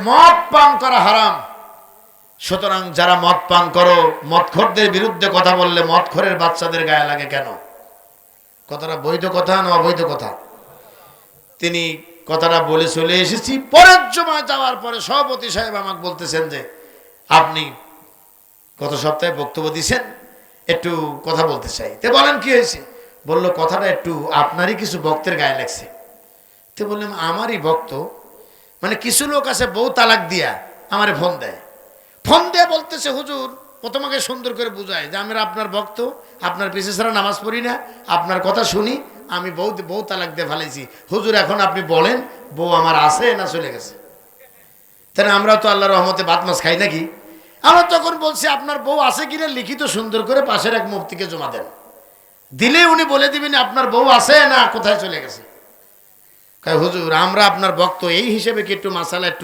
মদ পান করা হারাম। সুতরাং যারা মদ পান করো, মদখোরদের বিরুদ্ধে কথা বললে মদখোরের বাচ্চাদের গায়ে লাগে কেন? কথাটা বৈধ কথা না অবৈধ কথা? তিনি কথাটা বলে চলে এসেছি। পরের জমা যাওয়ার পরে সভাপতি সাহেব আমাকে বলতেছেন যে আপনি গত সপ্তাহে বক্তব্য দিয়েছেন, একটু কথা বলতে চাই। তে বলেন কি হয়েছে? বললো কথাটা একটু আপনারই কিছু ভক্তের গায়ে লাগছে। তো বললাম আমারই ভক্ত? মানে কিছু লোক আছে বউ তালাক দিয়া আমারে ফোন দেয়, ফোন দিয়ে বলতেছে হুজুর, প্রথমে সুন্দর করে বুঝায় যে আমরা আপনার ভক্ত, আপনার পিছে ছাড়া নামাজ পড়ি না, আপনার কথা শুনি, আমি বউ তালাক দিয়ে ফেলেছি হুজুর, এখন আপনি বলেন বউ আমার আছে না চলে গেছে? তাহলে আমরা তো আল্লাহর রহমতে ভাত মাছ খাই নাকি? আমরা তখন বলছি আপনার বউ আছে কিনা লিখিত সুন্দর করে পাশের এক মুফতিকে জমা দেন, দিলে উনি বলে দিবেন আপনার বউ আছে না কোথায় চলে গেছে। হুজুর আমরা আপনার ভক্ত এই হিসেবে কি একটু মাসালা একটু